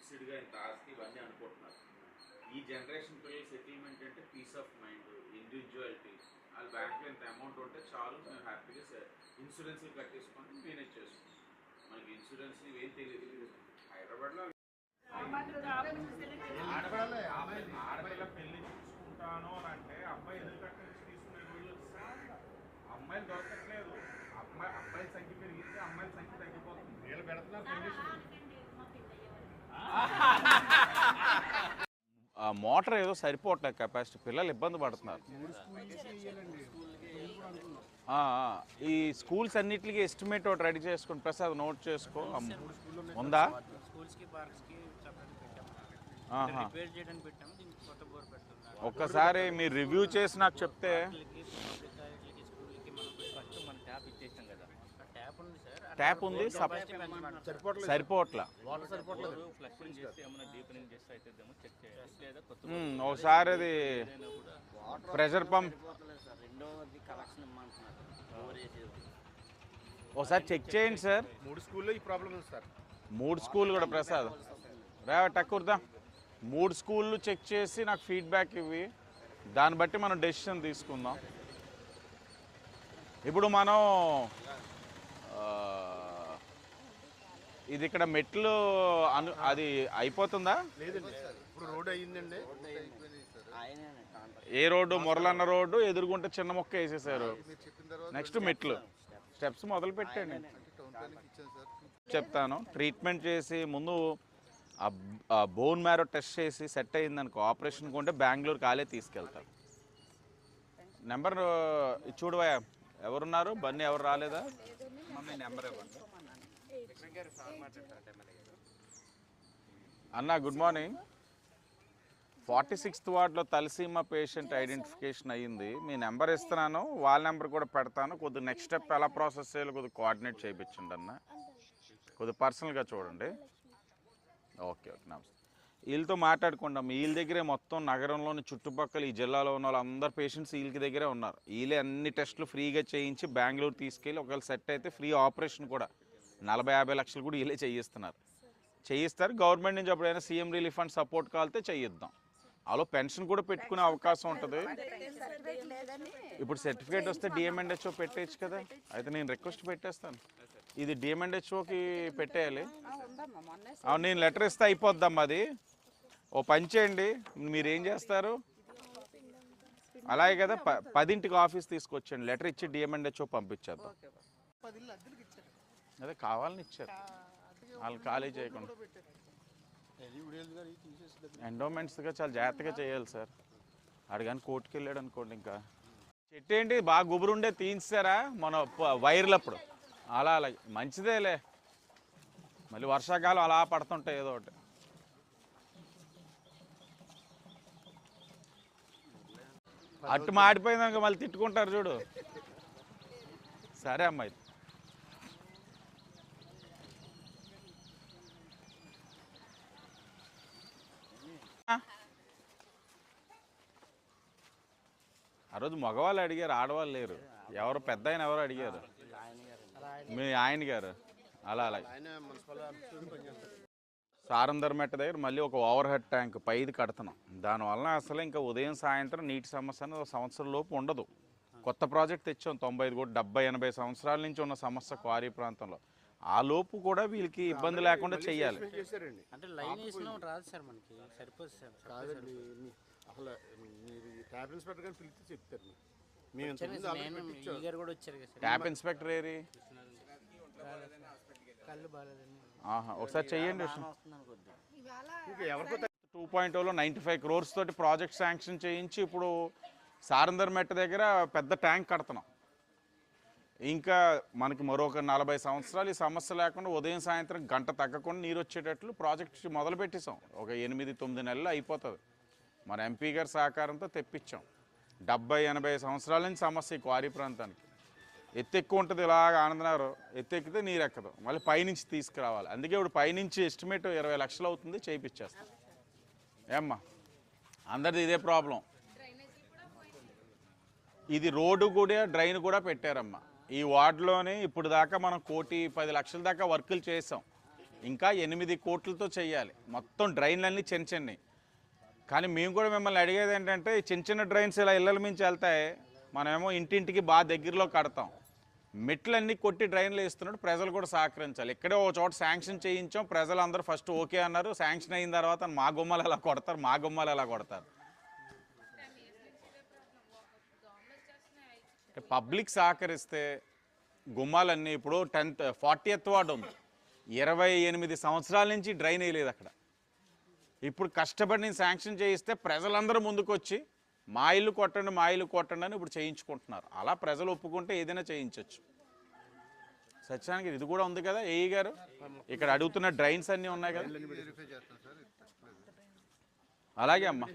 ఫిక్స్డ్గా ఇంత ఆస్తి ఇవన్నీ అనుకుంటున్నారు. ఈ జనరేషన్ పిల్లల సెటిల్మెంట్ అంటే పీస్ ఆఫ్ మైండ్, ఇండివిజువాలిటీ. వాళ్ళ బ్యాంక్లో ఇంత అమౌంట్ ఉంటే చాలు, మేము హ్యాపీగా ఇన్సూరెన్స్లు కట్టేసుకొని మేనేజ్ చేసుకుంటాం. మనకి ఇన్సూరెన్స్ ఇవేం తెలియదు. హైదరాబాద్లో ఆడపిల్ల పెళ్లి చూసుకుంటాను అని అంటే అబ్బాయి ఎదురు కట్టేసి తీసుకునే రోజులు అమ్మాయిలు దొరకట్లేదు. అబ్బాయిల సంఖ్య పెరిగితే అమ్మాయిల సంఖ్య తగ్గిపోతుంది. వీళ్ళు పెడుతున్నారు మోటార్ ఏదో సరిపోవట్లేదు కెపాసిటీ, పిల్లలు ఇబ్బంది పడుతున్నారు. ఈ స్కూల్స్ అన్నిటికీ ఎస్టిమేట్ ఒకటి రెడీ చేసుకుని ప్రసాద్ నోట్ చేసుకో. ఉందా? ఒక్కసారి మీరు రివ్యూ చేసి నాకు చెప్తే. ట్యాప్ ఉంది, సరిపోవట్లా. ఒకసారి అది ప్రెషర్ పంప్ ఒకసారి చెక్ చేయండి సార్. 3 స్కూల్లో ఈ ప్రాబ్లం ఉంది సార్. 3 స్కూల్ కూడా ప్రసాద్ రా టక్కుర్దా. 3 స్కూళ్ళు చెక్ చేసి నాకు ఫీడ్బ్యాక్ ఇవ్వి, దాన్ని బట్టి మనం డెసిషన్ తీసుకుందాం. ఇప్పుడు మనం ఇది ఇక్కడ మెట్లు అది అయిపోతుందా? లేదండి, ఇప్పుడు రోడ్డు అయ్యిందండి. ఏ రోడ్డు? మురళన్న రోడ్డు ఎదురుగుంటే చిన్న మొక్క వేసేసారు. నెక్స్ట్ మెట్లు స్టెప్స్ మొదలు పెట్టండి. చెప్తాను, ట్రీట్మెంట్ చేసి ముందు బోన్ మ్యారో టెస్ట్ చేసి సెట్ అయ్యిందనుకో, ఆపరేషన్కి ఉంటే బెంగళూరు కాలే తీసుకెళ్తారు. నెంబర్ చూడవా, ఎవరున్నారు? బన్నీ ఎవరు రాలేదా? అన్నా గుడ్ మార్నింగ్. 46th వార్డులో తలసీమ పేషెంట్ ఐడెంటిఫికేషన్ అయ్యింది. మీ నెంబర్ ఇస్తున్నాను, వాళ్ళ నెంబర్ కూడా పెడతాను. కొద్దిగా నెక్స్ట్ స్టెప్ ఎలా ప్రాసెస్ చేయాలో కొద్దిగా కోఆర్డినేట్ చేయించండి అన్న, కొద్దిగా పర్సనల్గా చూడండి. ఓకే ఓకే నమస్తే. వీళ్ళతో మాట్లాడుకుంటాం. వీళ్ళ దగ్గరే మొత్తం నగరంలోని చుట్టుపక్కల ఈ జిల్లాలో ఉన్న వాళ్ళందరూ పేషెంట్స్ వీళ్ళకి దగ్గరే ఉన్నారు. వీళ్ళే అన్ని టెస్టులు ఫ్రీగా చేయించి బెంగళూరు తీసుకెళ్ళి ఒకవేళ సెట్ అయితే ఫ్రీ ఆపరేషన్ కూడా 40-50 లక్షలు కూడా వీళ్ళే చేయిస్తారు. గవర్నమెంట్ నుంచి ఎప్పుడైనా సీఎం రిలీఫ్ ఫండ్ సపోర్ట్ కావాలితే చేయిద్దాం. అలా పెన్షన్ కూడా పెట్టుకునే అవకాశం ఉంటుంది. ఇప్పుడు సర్టిఫికేట్ వస్తే డిఎంఎన్హెచ్ఓ పెట్టేయచ్చు కదా. అయితే నేను రిక్వెస్ట్ పెట్టేస్తాను, ఇది డిఎంఎన్హెచ్ఓకి పెట్టేయాలి. నేను లెటర్ ఇస్తే అయిపోద్దమ్మా. అది ఓ పని చేయండి, మీరేం చేస్తారు అలాగే కదా, 10ంటికి ఆఫీస్ తీసుకొచ్చండి, లెటర్ ఇచ్చి డిఎంఎన్హెచ్ఓ పంపించేద్దాం. అదే కావాలని ఇచ్చారు వాళ్ళు ఖాళీ చేయకుండా. ఎండోమెంట్స్గా చాలా జాగ్రత్తగా చేయాలి సార్. అడిగాని కోర్టుకి వెళ్ళాడు అనుకోండి. ఇంకా చెట్టు ఏంటి బాగా గుబురుండే తీయించారా మన వైర్లప్పుడు? అలా మంచిదేలే, మళ్ళీ వర్షాకాలం అలా పడుతుంటాయి ఏదో ఒకటి. అట్టు మాడిపోయిందాక మళ్ళీ తిట్టుకుంటారు చూడు. సరే అమ్మాయి. ఆ రోజు మగవాళ్ళు అడిగారు, ఆడవాళ్ళు లేరు. ఎవరు పెద్ద ఆయన ఎవరు అడిగారు? మీ ఆయన గారు. అలా సారందర్ మెట్ట దగ్గర మళ్ళీ ఒక ఓవర్ హెడ్ ట్యాంక్ పైది కడుతున్నాం. దానివల్ల అసలు ఇంకా ఉదయం సాయంత్రం నీటి సమస్య అనేది 1 సంవత్సరం లోపు ఉండదు. కొత్త ప్రాజెక్ట్ తెచ్చాం 95 కోట్లు, 70-80 సంవత్సరాల నుంచి ఉన్న సమస్య క్వారీ ప్రాంతంలో. ఆ లోపు కూడా వీళ్ళకి ఇబ్బంది లేకుండా చెయ్యాలి. ట్యాప్ ఇన్స్పెక్టర్ ఏరి ఒకసారి చెయ్యండి. 2.0లో 95 crores తోటి ప్రాజెక్ట్ శాంక్షన్ చేయించి ఇప్పుడు సారందర్ మెట్ట దగ్గర పెద్ద ట్యాంక్ కడుతున్నాం. ఇంకా మనకి మరొక 40 సంవత్సరాలు ఈ సమస్య లేకుండా ఉదయం సాయంత్రం గంట తగ్గకుండా నీరు వచ్చేటట్లు ప్రాజెక్ట్ మొదలు పెట్టేసాం. ఒక 8-9 నెలలు అయిపోతుంది. మన ఎంపీ గారి సహకారంతో తెప్పించాం. 70-80 సంవత్సరాల నుంచి సమస్య ఈ క్వారీ ప్రాంతానికి. ఎత్తు ఎక్కువ ఉంటుంది, ఇలాగ ఆనందనగర్ ఎత్తెక్కితే నీరు ఎక్కదు, మళ్ళీ పైనుంచి తీసుకురావాలి. అందుకే ఇప్పుడు పైనుంచి ఎస్టిమేట్ 20 లక్షలు అవుతుంది, చేయించేస్తాం. ఏమ్మా అందరిది ఇదే ప్రాబ్లం. ఇది రోడ్డు కూడా డ్రైన్ కూడా పెట్టారమ్మా ఈ వార్డులోని. ఇప్పుడు దాకా మనం 1,10 లక్షల దాకా వర్కులు చేసాం. ఇంకా 8 కోట్లతో చేయాలి మొత్తం డ్రైన్లన్నీ చిన్న చిన్నవి. కానీ మేము కూడా మిమ్మల్ని అడిగేది ఏంటంటే ఈ చిన్న చిన్న డ్రైన్స్ ఇలా ఇళ్ళల మించి వెళ్తాయి, మనమేమో ఇంటింటికి బాగా దగ్గరలో కడతాం, మెట్లన్నీ కొట్టి డ్రైన్లు వేస్తున్నట్టు ప్రజలు కూడా సహకరించాలి. ఇక్కడే ఒక చోట శాంక్షన్ చేయించాం, ప్రజలు అందరూ ఫస్ట్ ఓకే అన్నారు, శాంక్షన్ అయిన తర్వాత మా గుమ్మాలు ఎలా కొడతారు, మా గుమ్మాలు ఎలా కొడతారు. పబ్లిక్ సహకరిస్తే గుమ్మాలన్నీ ఇప్పుడు 40th వార్డు ఉంది, 28 సంవత్సరాల నుంచి డ్రైన్ వేయలేదు అక్కడ. ఇప్పుడు కష్టపడి నేను శాంక్షన్ చేయిస్తే ప్రజలందరూ ముందుకు వచ్చి మా ఇల్లు కొట్టండి మా ఇల్లు కొట్టండి అని ఇప్పుడు చేయించుకుంటున్నారు. అలా ప్రజలు ఒప్పుకుంటే ఏదైనా చేయించవచ్చు. సత్యానికి ఇది కూడా ఉంది కదా ఏఈ గారు, ఇక్కడ అడుగుతున్న డ్రైన్స్ అన్నీ ఉన్నాయి కదా. అలాగే అమ్మా.